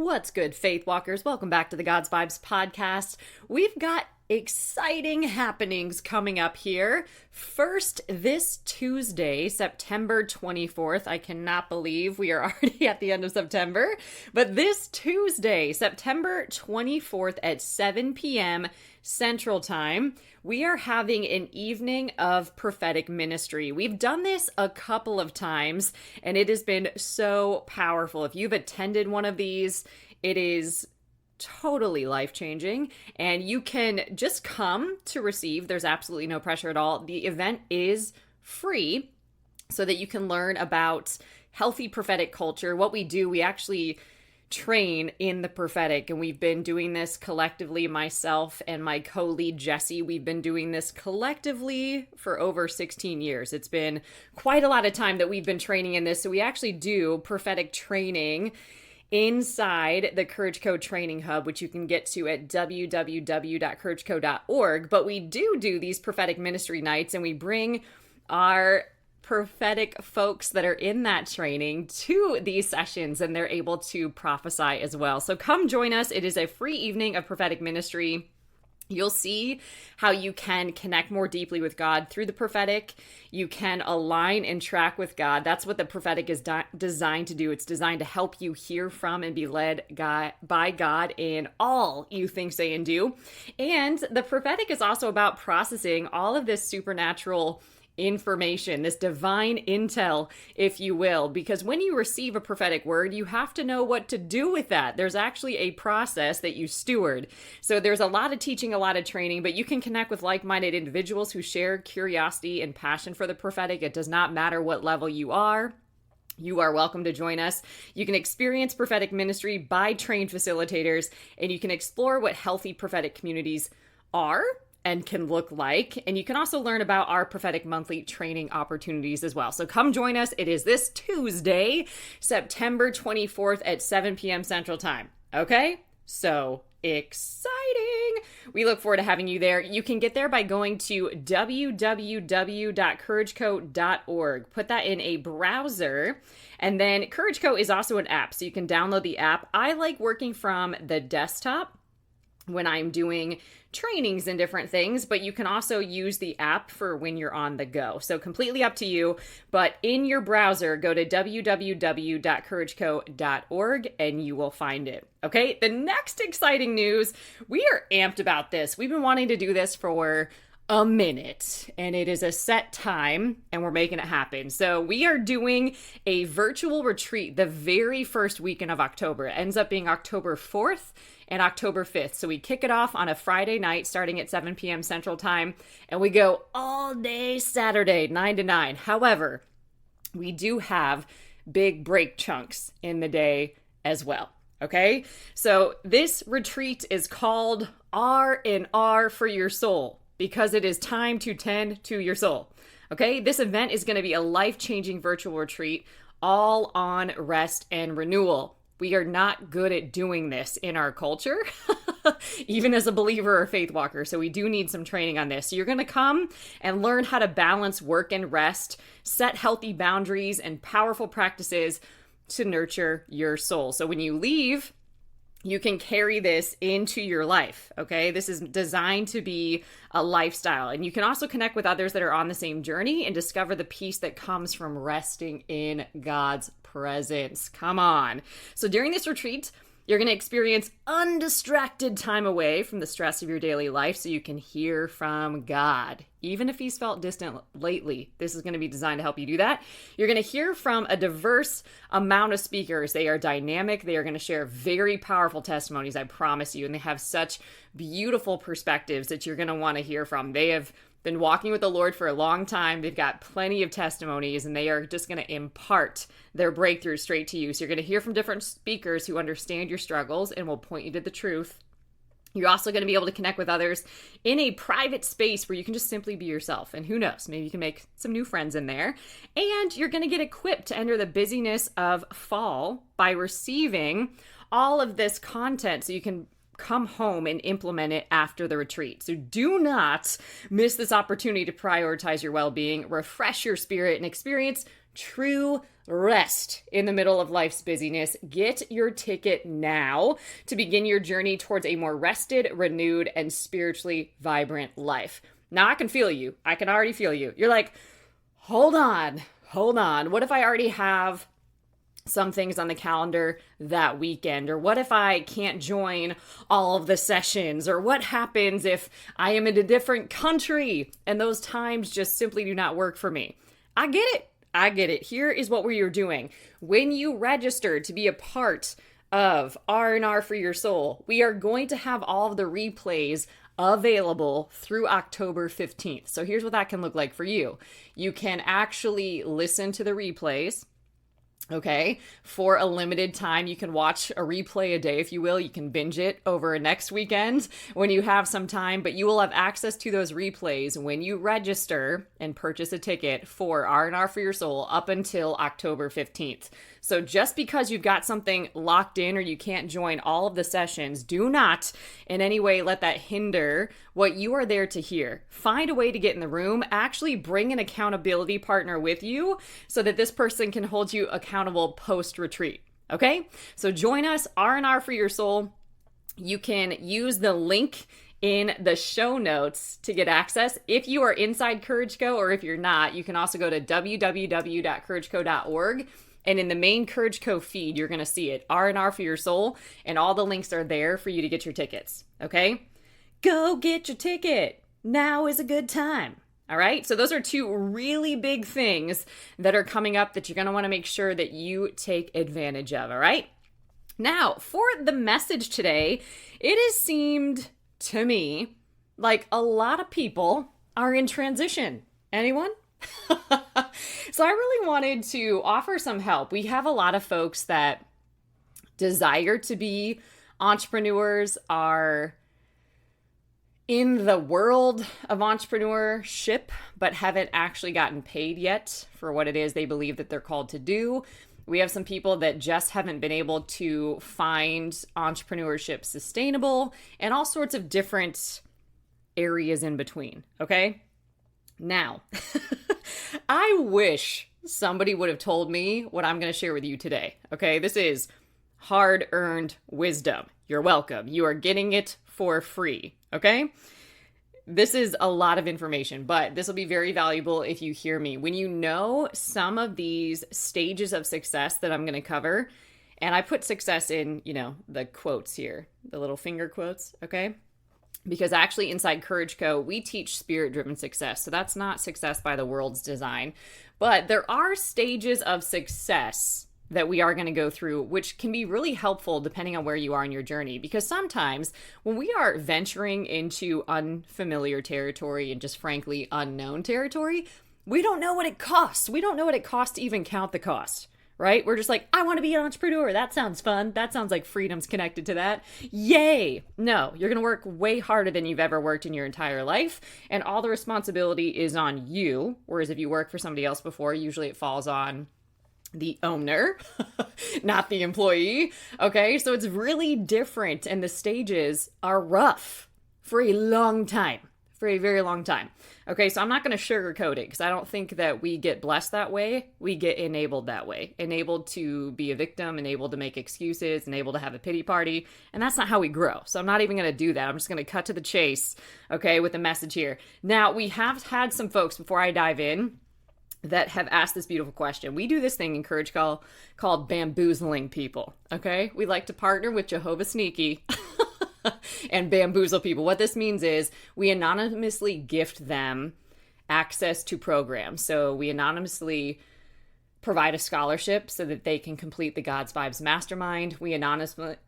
What's good, Faith Walkers? Welcome back to the God's Vibes podcast. We've got exciting happenings coming up here. First, this Tuesday, September 24th. I cannot believe we are already at the end of September. But this Tuesday, September 24th at 7 p.m. Central Time, we are having an evening of prophetic ministry. We've done this a couple of times, and it has been so powerful. If you've attended one of these, it is totally life-changing, and you can just come to receive. There's absolutely no pressure at all. The event is free so that you can learn about healthy prophetic culture. What we do, we actually train in the prophetic, and we've been doing this collectively. Myself and my co-lead Jesse, we've been doing this collectively for over 16 years. It's been quite a lot of time that we've been training in this. So we actually do prophetic training inside the Courage Co Training Hub, which you can get to at www.courageco.org. But we do these prophetic ministry nights, and we bring our prophetic folks that are in that training to these sessions, and they're able to prophesy as well. So come join us. It is a free evening of prophetic ministry. You'll see how you can connect more deeply with God through the prophetic. You can align and track with God. That's what the prophetic is designed to do. It's designed to help you hear from and be led by God in all you think, say, and do. And the prophetic is also about processing all of this supernatural information, this divine intel, if you will, because when you receive a prophetic word, you have to know what to do with that. There's actually a process that you steward. So there's a lot of teaching, a lot of training, but you can connect with like-minded individuals who share curiosity and passion for the prophetic. It does not matter what level you are. You are welcome to join us. You can experience prophetic ministry by trained facilitators, and you can explore what healthy prophetic communities are and can look like. And you can also learn about our prophetic monthly training opportunities as well. So come join us. It is this Tuesday, September 24th at 7 p.m. Central Time. Okay? So exciting. We look forward to having you there. You can get there by going to www.courageco.org. Put that in a browser. And then Courage Co is also an app, so you can download the app. I like working from the desktop when I'm doing trainings and different things, but you can also use the app for when you're on the go. So completely up to you, but in your browser, go to www.courageco.org and you will find it. Okay, the next exciting news, we are amped about this. We've been wanting to do this for a minute, and it is a set time, and we're making it happen. So we are doing a virtual retreat the very first weekend of October. It ends up being October 4th and October 5th. So we kick it off on a Friday night starting at 7 p.m. Central Time, and we go all day Saturday, 9 to 9. However, we do have big break chunks in the day as well. Okay? So this retreat is called R&R for your soul, because it is time to tend to your soul. Okay? This event is going to be a life-changing virtual retreat all on rest and renewal. We are not good at doing this in our culture, even as a believer or faith walker. So we do need some training on this. So you're going to come and learn how to balance work and rest, set healthy boundaries and powerful practices to nurture your soul. So when you leave, you can carry this into your life, okay? This is designed to be a lifestyle. And you can also connect with others that are on the same journey and discover the peace that comes from resting in God's presence. Come on. So during this retreat, you're going to experience undistracted time away from the stress of your daily life so you can hear from God. Even if he's felt distant lately, this is going to be designed to help you do that. You're going to hear from a diverse amount of speakers. They are dynamic. They are going to share very powerful testimonies, I promise you. And they have such beautiful perspectives that you're going to want to hear from. They have been walking with the Lord for a long time. They've got plenty of testimonies, and they are just going to impart their breakthrough straight to you. So you're going to hear from different speakers who understand your struggles and will point you to the truth. You're also going to be able to connect with others in a private space where you can just simply be yourself. And who knows, maybe you can make some new friends in there. And you're going to get equipped to enter the busyness of fall by receiving all of this content so you can come home and implement it after the retreat. So do not miss this opportunity to prioritize your well-being, refresh your spirit, and experience true rest in the middle of life's busyness. Get your ticket now to begin your journey towards a more rested, renewed, and spiritually vibrant life. Now I can feel you. I can already feel you. You're like, hold on. What if I already have some things on the calendar that weekend? Or what if I can't join all of the sessions? Or what happens if I am in a different country and those times just simply do not work for me? I get it. Here is what we are doing. When you register to be a part of R&R for Your Soul, we are going to have all of the replays available through October 15th. So here's what that can look like for you. You can actually listen to the replays. Okay, for a limited time, you can watch a replay a day, if you will. You can binge it over next weekend when you have some time, but you will have access to those replays when you register and purchase a ticket for R&R for Your Soul up until October 15th. So just because you've got something locked in or you can't join all of the sessions, do not in any way let that hinder what you are there to hear. Find a way to get in the room. Actually bring an accountability partner with you so that this person can hold you accountable post-retreat. Okay? So join us, R&R for Your Soul. You can use the link in the show notes to get access. If you are inside Courage Co, or if you're not, you can also go to www.courageco.org. And in the main Courage Co feed, you're going to see it, R&R for Your Soul, and all the links are there for you to get your tickets, okay? Go get your ticket. Now is a good time, all right? So those are two really big things that are coming up that you're going to want to make sure that you take advantage of, all right? Now, for the message today, it has seemed to me like a lot of people are in transition. Anyone? So I really wanted to offer some help. We have a lot of folks that desire to be entrepreneurs, are in the world of entrepreneurship, but haven't actually gotten paid yet for what it is they believe that they're called to do. We have some people that just haven't been able to find entrepreneurship sustainable, and all sorts of different areas in between, okay? Now, I wish somebody would have told me what I'm going to share with you today, okay? This is hard-earned wisdom. You're welcome. You are getting it for free, okay? This is a lot of information, but this will be very valuable if you hear me. When you know some of these stages of success that I'm going to cover, and I put success in, the quotes here, the little finger quotes, okay? Because actually inside Courage Co, we teach spirit-driven success. So that's not success by the world's design. But there are stages of success that we are going to go through, which can be really helpful depending on where you are in your journey. Because sometimes when we are venturing into unfamiliar territory and just frankly unknown territory, we don't know what it costs. We don't know what it costs to even count the cost. Right? We're just like, I want to be an entrepreneur. That sounds fun. That sounds like freedom's connected to that. Yay. No, you're going to work way harder than you've ever worked in your entire life. And all the responsibility is on you. Whereas if you work for somebody else before, usually it falls on the owner, not the employee. Okay. So it's really different. And the stages are rough for a long time. For a very long time. Okay, so I'm not going to sugarcoat it because I don't think that we get blessed that way. We get enabled that way. Enabled to be a victim, enabled to make excuses, enabled to have a pity party. And that's not how we grow. So I'm not even going to do that. I'm just going to cut to the chase, okay, with the message here. Now, we have had some folks, before I dive in, that have asked this beautiful question. We do this thing in Courage called bamboozling people, okay? We like to partner with Jehovah Sneaky and bamboozle people. What this means is we anonymously gift them access to programs. So we anonymously provide a scholarship so that they can complete the God's Vibes Mastermind. We anonymously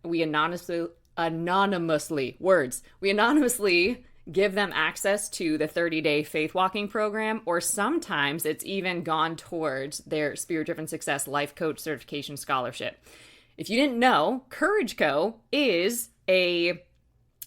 give them access to the 30-day faith walking program, or sometimes it's even gone towards their Spirit-Driven Success Life Coach Certification Scholarship. If you didn't know, Courage Co is a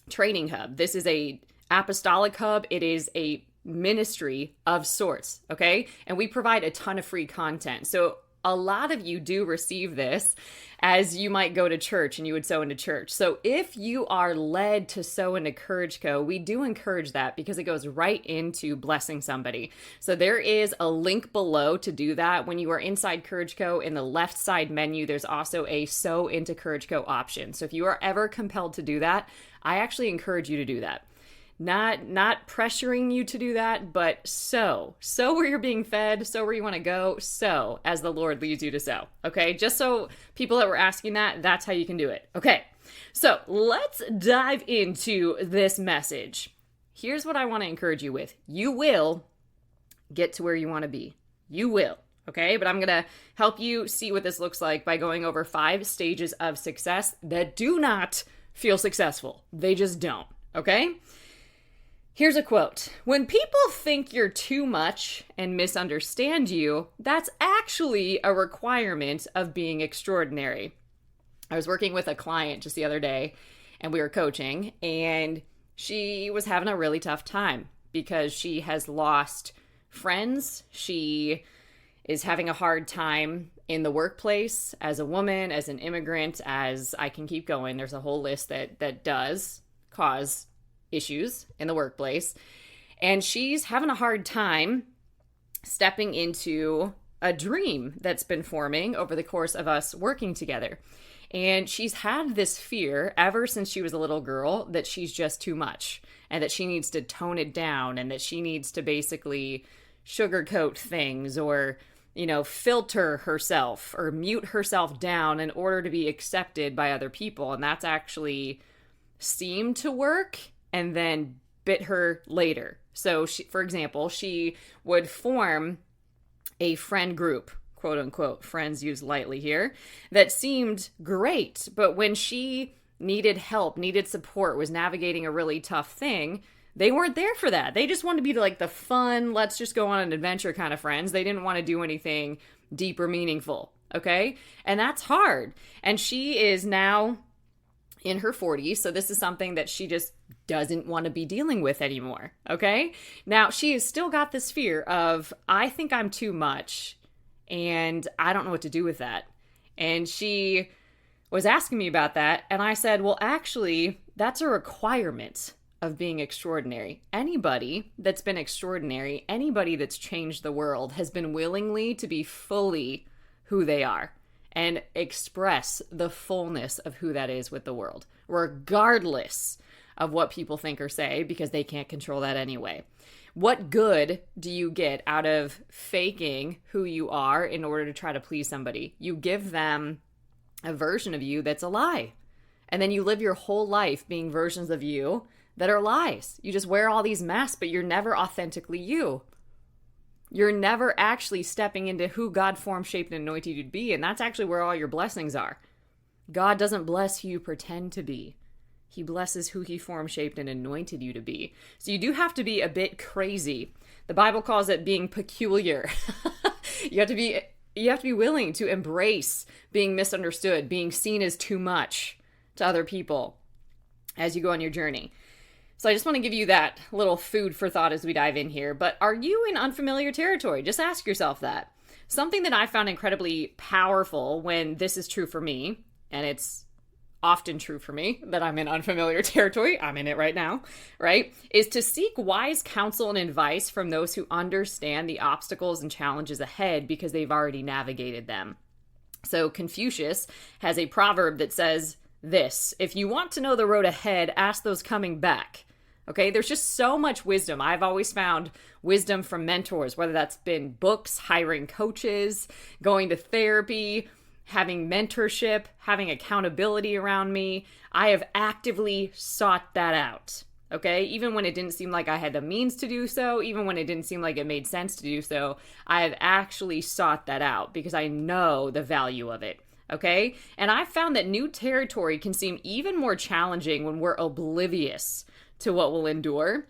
training hub. This is a apostolic hub. It is a ministry of sorts, okay? And we provide a ton of free content. So a lot of you do receive this as you might go to church and you would sow into church. So if you are led to sow into Courage Co, we do encourage that because it goes right into blessing somebody. So there is a link below to do that. When you are inside Courage Co, in the left side menu, there's also a sow into Courage Co option. So if you are ever compelled to do that, I actually encourage you to do that. Not pressuring you to do that, but sow where you're being fed, sow where you want to go, sow as the Lord leads you to sow. Okay, just so people that were asking that's how you can do it. Okay, so let's dive into this message. Here's what I want to encourage you with. You will get to where you want to be. You will. Okay, but I'm going to help you see what this looks like by going over 5 stages of success that do not feel successful. They just don't. Okay. Here's a quote. When people think you're too much and misunderstand you, that's actually a requirement of being extraordinary. I was working with a client just the other day and we were coaching, and she was having a really tough time because she has lost friends. She is having a hard time in the workplace as a woman, as an immigrant, as I can keep going. There's a whole list that does cause issues in the workplace. And she's having a hard time stepping into a dream that's been forming over the course of us working together. And she's had this fear ever since she was a little girl that she's just too much and that she needs to tone it down and that she needs to basically sugarcoat things or, filter herself or mute herself down in order to be accepted by other people. And that's actually seemed to work and then bit her later. So she, for example, she would form a friend group, quote unquote, friends used lightly here, that seemed great. But when she needed help, needed support, was navigating a really tough thing, they weren't there for that. They just wanted to be like the fun, let's just go on an adventure kind of friends. They didn't want to do anything deep or meaningful. Okay. And that's hard. And she is now in her 40s. So this is something that she just doesn't want to be dealing with anymore. Okay. Now she has still got this fear of, I think I'm too much and I don't know what to do with that. And she was asking me about that. And I said, well, actually, that's a requirement of being extraordinary. Anybody that's been extraordinary, anybody that's changed the world has been willingly to be fully who they are and express the fullness of who that is with the world, regardless of what people think or say, because they can't control that anyway. What good do you get out of faking who you are in order to try to please somebody? You give them a version of you that's a lie. And then you live your whole life being versions of you that are lies. You just wear all these masks, but you're never authentically you. You're never actually stepping into who God formed, shaped, and anointed you to be. And that's actually where all your blessings are. God doesn't bless who you pretend to be. He blesses who he formed, shaped, and anointed you to be. So you do have to be a bit crazy. The Bible calls it being peculiar. You have to be willing to embrace being misunderstood, being seen as too much to other people as you go on your journey. So I just want to give you that little food for thought as we dive in here. But are you in unfamiliar territory? Just ask yourself that. Something that I found incredibly powerful when this is true for me, and it's often true for me that I'm in unfamiliar territory, I'm in it right now, right, is to seek wise counsel and advice from those who understand the obstacles and challenges ahead because they've already navigated them. So Confucius has a proverb that says this: if you want to know the road ahead, ask those coming back. Okay, there's just so much wisdom. I've always found wisdom from mentors, whether that's been books, hiring coaches, going to therapy, having mentorship, having accountability around me. I have actively sought that out. Okay, even when it didn't seem like I had the means to do so, even when it didn't seem like it made sense to do so, I have actually sought that out because I know the value of it. Okay, and I found that new territory can seem even more challenging when we're oblivious to what will endure.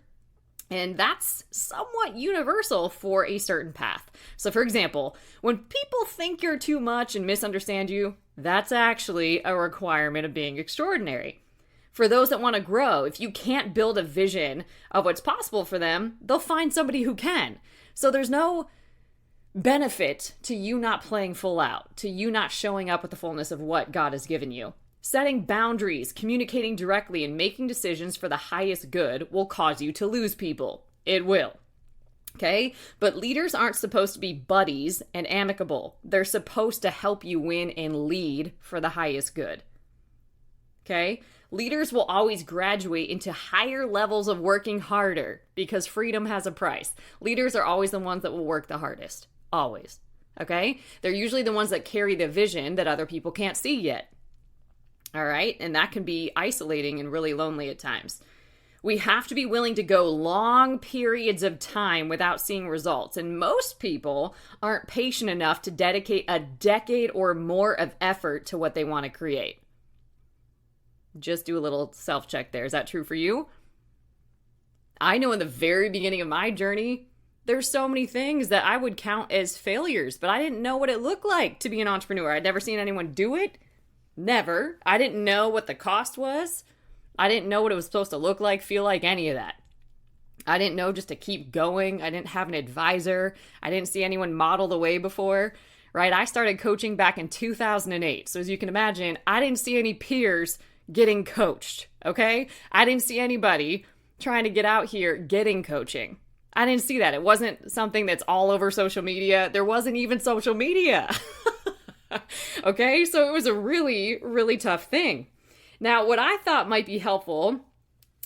And that's somewhat universal for a certain path. So for example, when people think you're too much and misunderstand you, that's actually a requirement of being extraordinary. For those that want to grow, if you can't build a vision of what's possible for them, they'll find somebody who can. So there's no benefit to you not playing full out, to you not showing up with the fullness of what God has given you. Setting boundaries, communicating directly, and making decisions for the highest good will cause you to lose people. It will. Okay? But leaders aren't supposed to be buddies and amicable. They're supposed to help you win and lead for the highest good. Okay? Leaders will always graduate into higher levels of working harder because freedom has a price. Leaders are always the ones that will work the hardest. Always. Okay? They're usually the ones that carry the vision that other people can't see yet. All right? And that can be isolating and really lonely at times. We have to be willing to go long periods of time without seeing results. And most people aren't patient enough to dedicate a decade or more of effort to what they want to create. Just do a little self-check there. Is that true for you? I know in the very beginning of my journey, there's so many things that I would count as failures, but I didn't know what it looked like to be an entrepreneur. I'd never seen anyone do it. Never. I didn't know what the cost was. I didn't know what it was supposed to look like, feel like, any of that. I didn't know just to keep going. I didn't have an advisor. I didn't see anyone model the way before, right? I started coaching back in 2008. So as you can imagine, I didn't see any peers getting coached, okay? I didn't see anybody trying to get out here getting coaching. I didn't see that. It wasn't something that's all over social media. There wasn't even social media. Okay, so it was a really, really tough thing. Now, what I thought might be helpful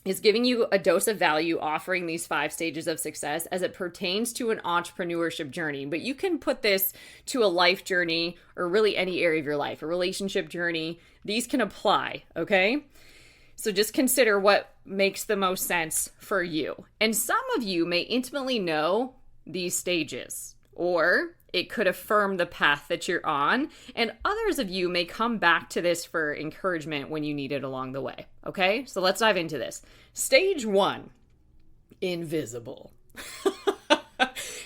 is giving you a dose of value, offering these 5 stages of success as it pertains to an entrepreneurship journey. But you can put this to a life journey or really any area of your life, a relationship journey. These can apply, okay? So just consider what makes the most sense for you. And some of you may intimately know these stages, or it could affirm the path that you're on, and others of you may come back to this for encouragement when you need it along the way. Okay, so let's dive into this. Stage 1, invisible.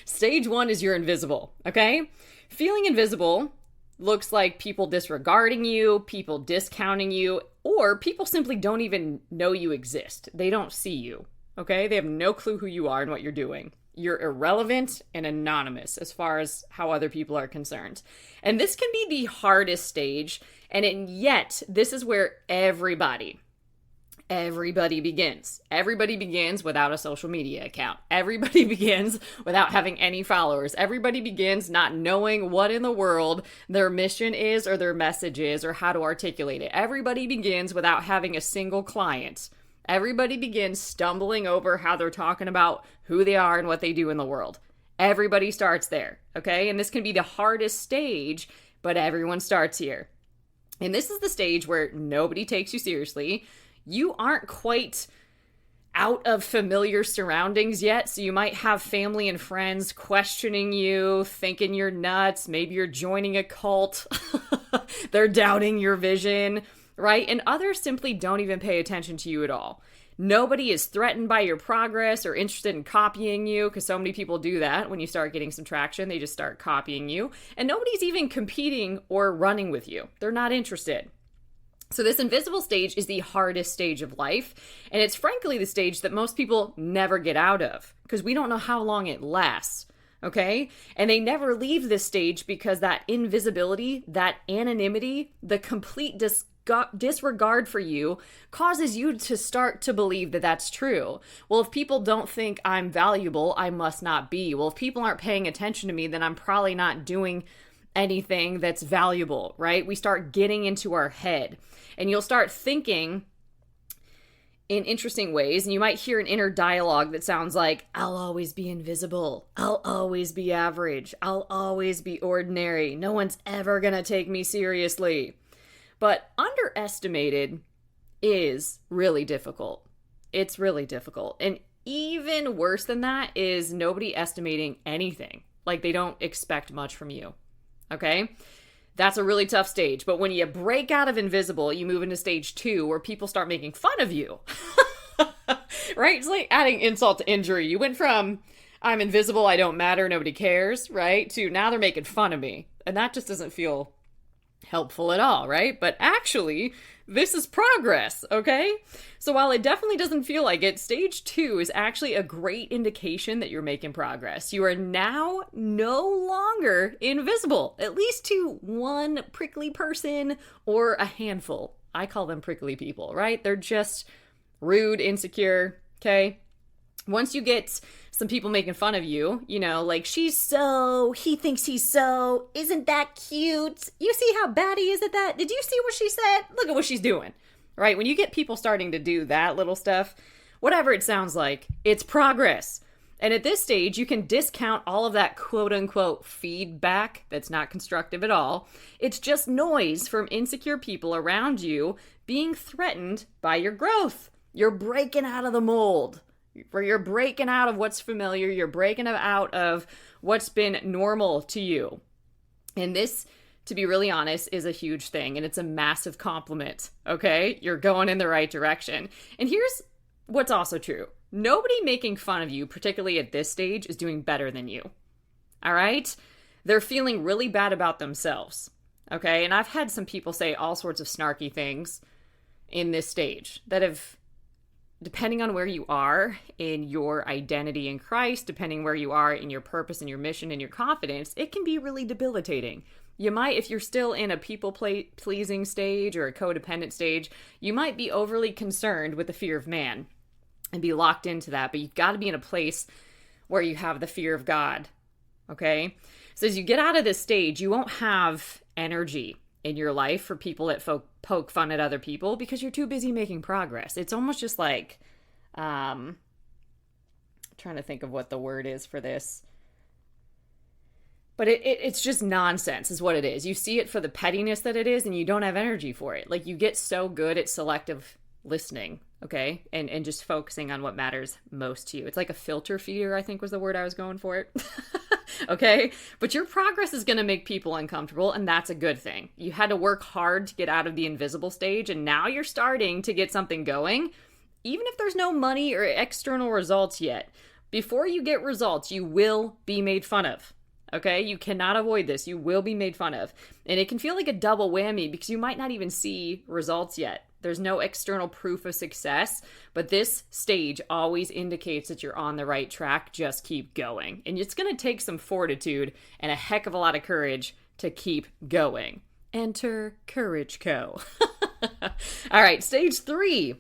Stage 1 is you're invisible, okay? Feeling invisible looks like people disregarding you, people discounting you, or people simply don't even know you exist. They don't see you, okay? They have no clue who you are and what you're doing. You're irrelevant and anonymous as far as how other people are concerned. And this can be the hardest stage. And yet, this is where everybody begins. Everybody begins without a social media account. Everybody begins without having any followers. Everybody begins not knowing what in the world their mission is or their message is or how to articulate it. Everybody begins without having a single client. Everybody begins stumbling over how they're talking about who they are and what they do in the world. Everybody starts there, okay? And this can be the hardest stage, but everyone starts here. And this is the stage where nobody takes you seriously. You aren't quite out of familiar surroundings yet, so you might have family and friends questioning you, thinking you're nuts. Maybe you're joining a cult. They're doubting your vision. Right? And others simply don't even pay attention to you at all. Nobody is threatened by your progress or interested in copying you, because so many people do that when you start getting some traction. They just start copying you. And nobody's even competing or running with you. They're not interested. So this invisible stage is the hardest stage of life. And it's frankly the stage that most people never get out of, because we don't know how long it lasts. Okay? And they never leave this stage because that invisibility, that anonymity, the complete disregard for you causes you to start to believe that that's true. Well, if people don't think I'm valuable, I must not be. Well, if people aren't paying attention to me, then I'm probably not doing anything that's valuable, right? We start getting into our head, and you'll start thinking in interesting ways, and you might hear an inner dialogue that sounds like, I'll always be invisible. I'll always be average. I'll always be ordinary. No one's ever gonna take me seriously. But underestimated is really difficult. It's really difficult. And even worse than that is nobody estimating anything. Like they don't expect much from you. Okay? That's a really tough stage. But when you break out of invisible, you move into stage 2 where people start making fun of you. Right? It's like adding insult to injury. You went from I'm invisible, I don't matter, nobody cares, right? To now they're making fun of me. And that just doesn't feel helpful at all, right? But actually, this is progress, okay? So while it definitely doesn't feel like it, stage 2 is actually a great indication that you're making progress. You are now no longer invisible, at least to one prickly person or a handful. I call them prickly people, right? They're just rude, insecure, okay? Once you get some people making fun of you, like, he thinks he's so, isn't that cute? You see how bad he is at that? Did you see what she said? Look at what she's doing, right? When you get people starting to do that little stuff, whatever it sounds like, it's progress. And at this stage, you can discount all of that quote unquote feedback that's not constructive at all. It's just noise from insecure people around you being threatened by your growth. You're breaking out of the mold. Where you're breaking out of what's familiar, you're breaking out of what's been normal to you. And this, to be really honest, is a huge thing, and it's a massive compliment, okay? You're going in the right direction. And here's what's also true. Nobody making fun of you, particularly at this stage, is doing better than you, all right? They're feeling really bad about themselves, okay? And I've had some people say all sorts of snarky things in this stage that have, depending on where you are in your identity in Christ, depending where you are in your purpose and your mission and your confidence, it can be really debilitating. You might, if you're still in a people-pleasing stage or a codependent stage, you might be overly concerned with the fear of man and be locked into that. But you've got to be in a place where you have the fear of God, okay? So as you get out of this stage, you won't have energy in your life for people that poke fun at other people because you're too busy making progress. It's almost just like, trying to think of what the word is for this. But it's just nonsense is what it is. You see it for the pettiness that it is, and you don't have energy for it. Like, you get so good at selective listening, okay? And just focusing on what matters most to you. It's like a filter feeder, I think was the word I was going for it. Okay? But your progress is going to make people uncomfortable, and that's a good thing. You had to work hard to get out of the invisible stage, and now you're starting to get something going, even if there's no money or external results yet. Before you get results, you will be made fun of. Okay? You cannot avoid this. You will be made fun of. And it can feel like a double whammy because you might not even see results yet. There's no external proof of success, but this stage always indicates that you're on the right track. Just keep going. And it's going to take some fortitude and a heck of a lot of courage to keep going. Enter Courage Co. All right, stage 3.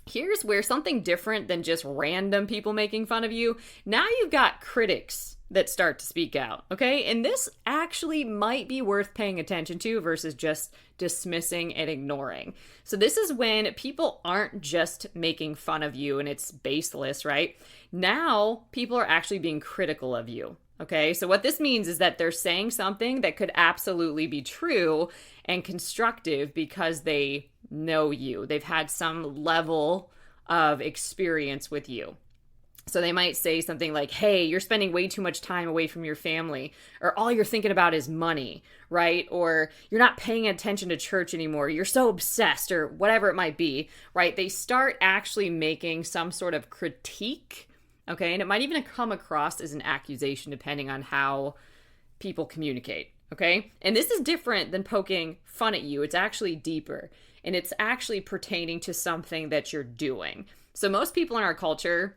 Here's where something different than just random people making fun of you. Now you've got critics that start to speak out, okay? And this actually might be worth paying attention to versus just dismissing and ignoring. So this is when people aren't just making fun of you and it's baseless, right? Now people are actually being critical of you, okay? So what this means is that they're saying something that could absolutely be true and constructive because they know you. They've had some level of experience with you. So they might say something like, hey, you're spending way too much time away from your family, or all you're thinking about is money, right? Or you're not paying attention to church anymore. You're so obsessed, or whatever it might be, right? They start actually making some sort of critique, okay? And it might even come across as an accusation depending on how people communicate, okay? And this is different than poking fun at you. It's actually deeper, and it's actually pertaining to something that you're doing. So most people in our culture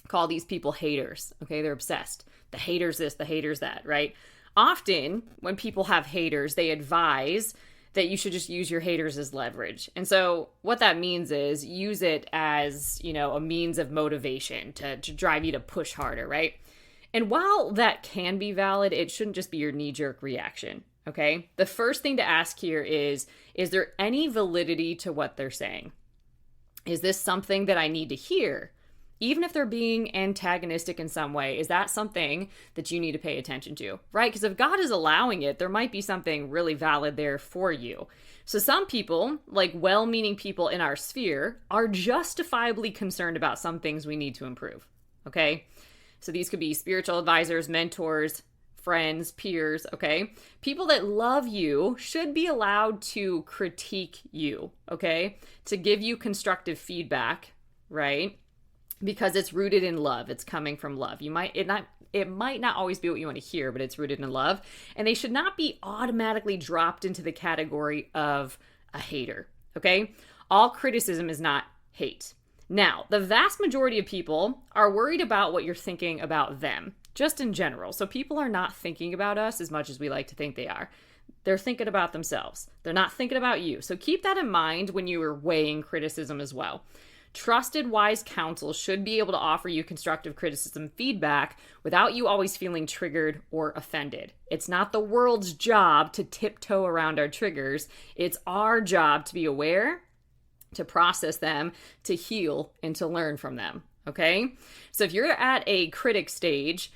call these people haters, okay? They're obsessed. The haters this, the haters that, right? Often, when people have haters, they advise that you should just use your haters as leverage. And so what that means is use it as, a means of motivation to drive you to push harder, right? And while that can be valid, it shouldn't just be your knee-jerk reaction, okay? The first thing to ask here is there any validity to what they're saying? Is this something that I need to hear? Even if they're being antagonistic in some way, is that something that you need to pay attention to, right? Because if God is allowing it, there might be something really valid there for you. So some people, like well-meaning people in our sphere, are justifiably concerned about some things we need to improve, okay? So these could be spiritual advisors, mentors, friends, peers, okay? People that love you should be allowed to critique you, okay? To give you constructive feedback, right? Because it's rooted in love. It's coming from love. It might not always be what you want to hear, but it's rooted in love. And they should not be automatically dropped into the category of a hater, okay? All criticism is not hate. Now, the vast majority of people are worried about what you're thinking about them, just in general. So people are not thinking about us as much as we like to think they are. They're thinking about themselves. They're not thinking about you. So keep that in mind when you are weighing criticism as well. Trusted, wise counsel should be able to offer you constructive criticism feedback without you always feeling triggered or offended. It's not the world's job to tiptoe around our triggers. It's our job to be aware, to process them, to heal, and to learn from them, okay? So if you're at a critic stage,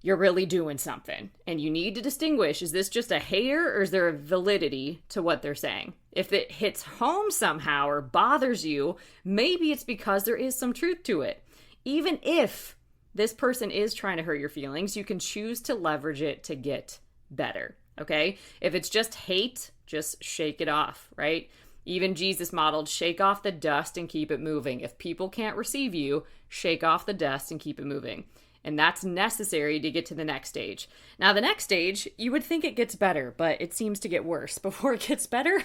you're really doing something. And you need to distinguish, is this just a hater or is there a validity to what they're saying? If it hits home somehow or bothers you, maybe it's because there is some truth to it. Even if this person is trying to hurt your feelings, you can choose to leverage it to get better, okay? If it's just hate, just shake it off, right? Even Jesus modeled, shake off the dust and keep it moving. If people can't receive you, shake off the dust and keep it moving. And that's necessary to get to the next stage. Now, the next stage, you would think it gets better, but it seems to get worse before it gets better.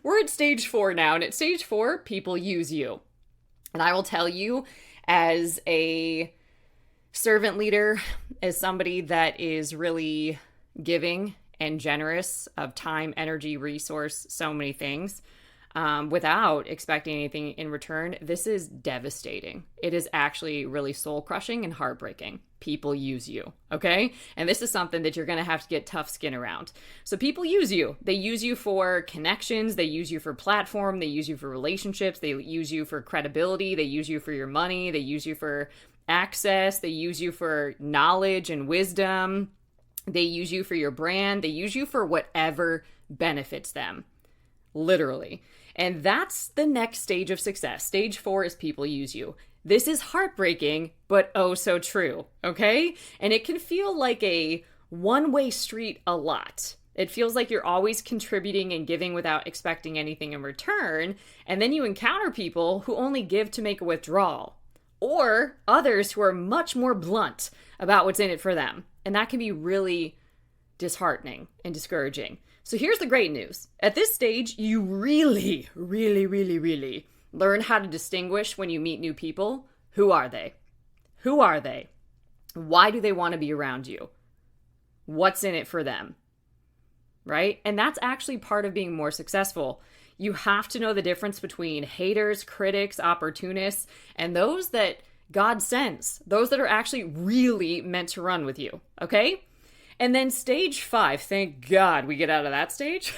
We're at stage 4 now, and at stage 4, people use you. And I will tell you, as a servant leader, as somebody that is really giving and generous of time, energy, resource, so many things, without expecting anything in return, this is devastating. It is actually really soul-crushing and heartbreaking. People use you, okay? And this is something that you're going to have to get tough skin around. So people use you. They use you for connections. They use you for platform. They use you for relationships. They use you for credibility. They use you for your money. They use you for access. They use you for knowledge and wisdom. They use you for your brand. They use you for whatever benefits them. Literally. And that's the next stage of success. Stage 4 is people use you. This is heartbreaking, but oh so true, okay? And it can feel like a one-way street a lot. It feels like you're always contributing and giving without expecting anything in return. And then you encounter people who only give to make a withdrawal, or others who are much more blunt about what's in it for them. And that can be really disheartening and discouraging. So here's the great news. At this stage, you really learn how to distinguish when you meet new people. Who are they? Who are they? Why do they want to be around you? What's in it for them? Right? And that's actually part of being more successful. You have to know the difference between haters, critics, opportunists, and those that God sends. Those that are actually really meant to run with you. Okay? And then stage 5, thank God we get out of that stage.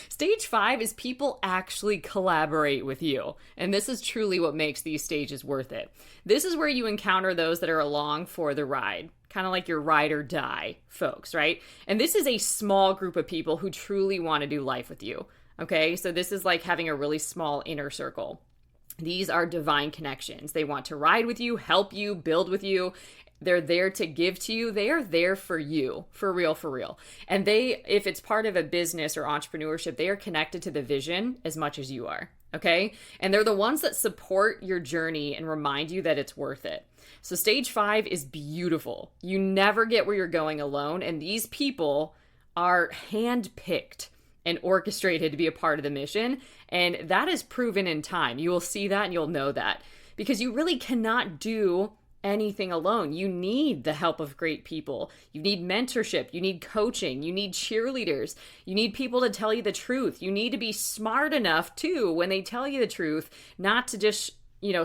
Stage 5 is people actually collaborate with you. And this is truly what makes these stages worth it. This is where you encounter those that are along for the ride. Kind of like your ride or die folks, right? And this is a small group of people who truly want to do life with you. Okay? So this is like having a really small inner circle. These are divine connections. They want to ride with you, help you, build with you. They're there to give to you. They are there for you, for real, for real. And they, if it's part of a business or entrepreneurship, they are connected to the vision as much as you are, okay? And they're the ones that support your journey and remind you that it's worth it. So stage 5 is beautiful. You never get where you're going alone. And these people are handpicked and orchestrated to be a part of the mission. And that is proven in time. You will see that and you'll know that. Because you really cannot do anything alone. You need the help of great people. You need mentorship. You need coaching. You need cheerleaders. You need people to tell you the truth. You need to be smart enough too, when they tell you the truth, not to just,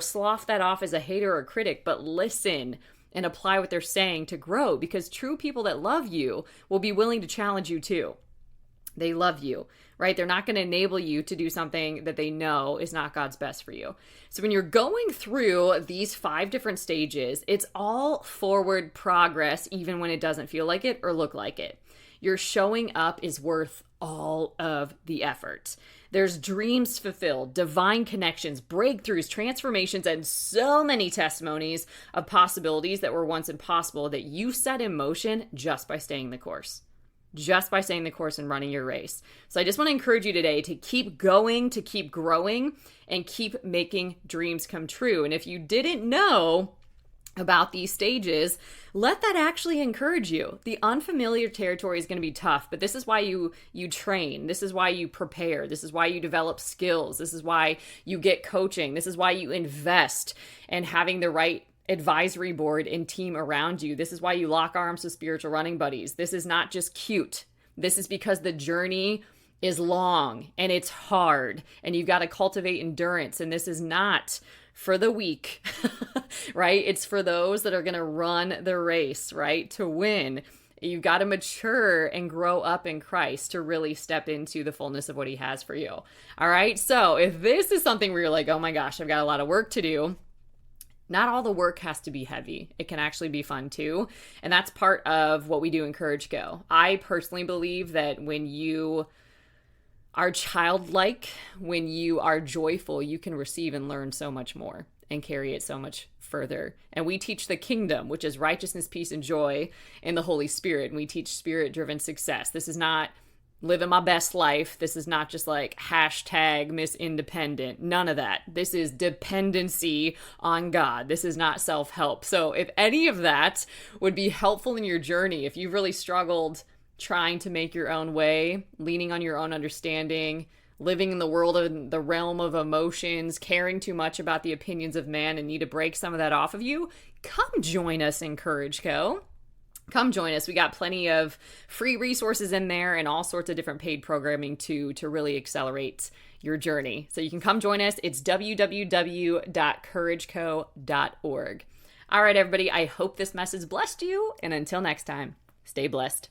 slough that off as a hater or a critic, but listen and apply what they're saying to grow, because true people that love you will be willing to challenge you too. They love you, right? They're not going to enable you to do something that they know is not God's best for you. So when you're going through these 5 different stages, it's all forward progress, even when it doesn't feel like it or look like it. Your showing up is worth all of the effort. There's dreams fulfilled, divine connections, breakthroughs, transformations, and so many testimonies of possibilities that were once impossible that you set in motion just by staying the course. Just by staying the course and running your race. So I just want to encourage you today to keep going, to keep growing, and keep making dreams come true. And if you didn't know, about these stages, let that actually encourage you. The unfamiliar territory is going to be tough, but this is why you train. This is why you prepare. This is why you develop skills. This is why you get coaching. This is why you invest in having the right advisory board and team around you. This is why you lock arms with spiritual running buddies. This is not just cute. This is because the journey is long and it's hard and you've got to cultivate endurance. And this is not for the weak, right? It's for those that are going to run the race, right? To win. You've got to mature and grow up in Christ to really step into the fullness of what he has for you. All right. So if this is something where you're like, oh my gosh, I've got a lot of work to do, not all the work has to be heavy. It can actually be fun too. And that's part of what we do in Courage Go. I personally believe that when you are childlike, when you are joyful, you can receive and learn so much more and carry it so much further. And we teach the kingdom, which is righteousness, peace, and joy in the Holy Spirit. And we teach spirit-driven success. This is not living my best life. This is not just like hashtag Miss Independent. None of that. This is dependency on God. This is not self-help. So if any of that would be helpful in your journey, if you've really struggled trying to make your own way, leaning on your own understanding, living in the world of the realm of emotions, caring too much about the opinions of man and need to break some of that off of you, come join us in Courage Co. Come join us. We got plenty of free resources in there and all sorts of different paid programming to really accelerate your journey. So you can come join us. It's www.courageco.org. All right, everybody. I hope this message blessed you. And until next time, stay blessed.